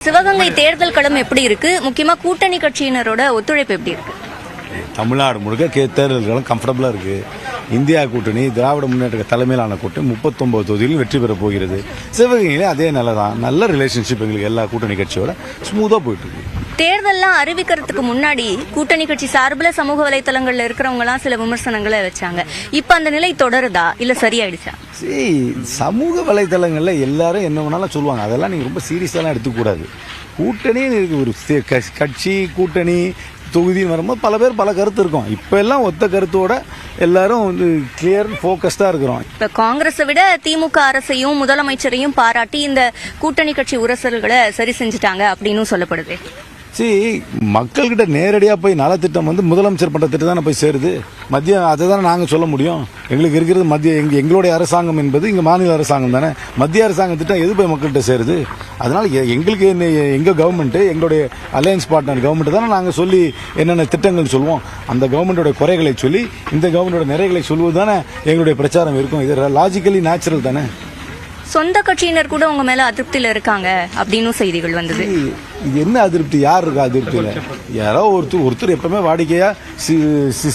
சிவகங்கை தேர்தல் களம் எப்படி இருக்கு? முக்கியமா கூட்டணி கட்சியினரோட ஒத்துழைப்பு எப்படி இருக்கு? தமிழ்நாடு முழுக்க தேர்தல் களம் கம்ஃபர்டபுளாக இருக்கு. இந்தியா கூட்டணி திராவிட முன்னேற்ற தலைமையிலான கூட்டணி 39 தொகுதியிலும் வெற்றி பெற போகிறது. சிவகங்கையிலே அதே நல்லதான், நல்ல ரிலேஷன்ஷிப் எங்களுக்கு எல்லா கூட்டணி கட்சியோட ஸ்மூத்தாக போயிட்டு இருக்கு. தேர்தல்லாம் அறிவிக்கிறதுக்கு முன்னாடி கூட்டணி கட்சி சார்பில் சமூக வலைதளங்கள்ல இருக்கிறவங்க எல்லாம் சில விமர்சனங்களை வச்சாங்க. இப்ப அந்த நிலை தொடருதா இல்ல சரியாயிடுச்சா? சமூக வலைதளங்கள்ல எல்லாரும் என்ன வேணாலும் சொல்லுவாங்க. அதெல்லாம் நீங்க ரொம்ப சீரியஸாலாம் எடுத்துக்கூடாது. கூட்டணி ஒரு கட்சி கூட்டணி தொகுதின்னு வரும்போது பல பேர் பல கருத்து இருக்கும். இப்ப எல்லாம் ஒத்த கருத்தோட எல்லாரும் வந்து கிளியர் போக்கஸ்டா இருக்கிறோம். இப்ப காங்கிரஸை விட திமுக அரசையும் முதலமைச்சரையும் பாராட்டி இந்த கூட்டணி கட்சி உரசல்களை சரி செஞ்சுட்டாங்க அப்படின்னு சொல்லப்படுது. மக்கள்கிட்ட நேரடியாக போய் நலத்திட்டம் வந்து முதலமைச்சர் பண்ற திட்டம் தானே போய் சேருது. மத்திய அதை தானே நாங்கள் சொல்ல முடியும். எங்களுக்கு இருக்கிறது மத்திய எங்களுடைய அரசாங்கம் என்பது இங்கே மாநில அரசாங்கம் தானே. மத்திய அரசாங்க திட்டம் எது போய் மக்கள்கிட்ட சேருது? அதனால எங்களுக்கு எங்கள் கவர்மெண்ட்டு எங்களுடைய அலையன்ஸ் பார்ட்னர் கவர்மெண்ட் தானே நாங்கள் சொல்லி என்னென்ன திட்டங்கள் சொல்லுவோம். அந்த கவர்மெண்டோட குறைகளை சொல்லி இந்த கவர்மெண்டோட நிறைகளை சொல்வது தானே எங்களுடைய பிரச்சாரம் இருக்கும். இது லாஜிக்கலி நேச்சுரல் தானே. சொந்த கட்சியினர் கூட உங்க மேல அதிருப்தியில இருக்காங்க அப்படின்னு செய்திகள் வந்தது. இது என்ன அதிருப்தி? யார் இருக்கா அதிருப்தியில? யாரோ ஒருத்தர் எப்பவுமே வாடிக்கையா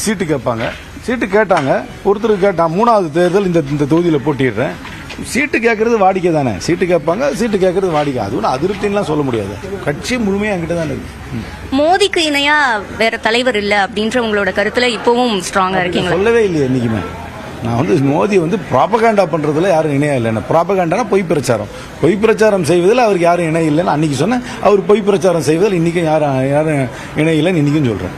சீட்டு கேட்பாங்க. சீட்டு கேட்டாங்க, ஒருத்தர் கேட்டான். 3வது தேர்தல் இந்த தொகுதியில் போட்டிடுறேன். சீட்டு கேட்கறது வாடிக்கை தானே. சீட்டு கேட்பாங்க, சீட்டு கேட்கறது வாடிக்கை. அது ஒன்றும் அதிருப்தின்லாம் சொல்ல முடியாது. கட்சி முழுமையாக என்கிட்ட தான் இருக்கு. மோடிக்கு இணையா வேற தலைவர் இல்லை அப்படின்ற உங்களோட கருத்துல இப்பவும் ஸ்ட்ராங்கா இருக்கீங்க? சொல்லவே இல்லையே என்னைக்குமே. நான் வந்து மோடி வந்து ப்ராபகண்டா பண்றதுல யாரும் இணையா இல்லைன்னு. ப்ராபகண்டானா பொய் பிரச்சாரம் செய்வதில் அவருக்கு யாரும் இணை இல்லைன்னு அன்னைக்கு சொன்னேன். அவர் பொய் பிரச்சாரம் செய்வதில் இன்னைக்கும் யாரும் இணை இல்லைன்னு இன்னைக்கும் சொல்றேன்.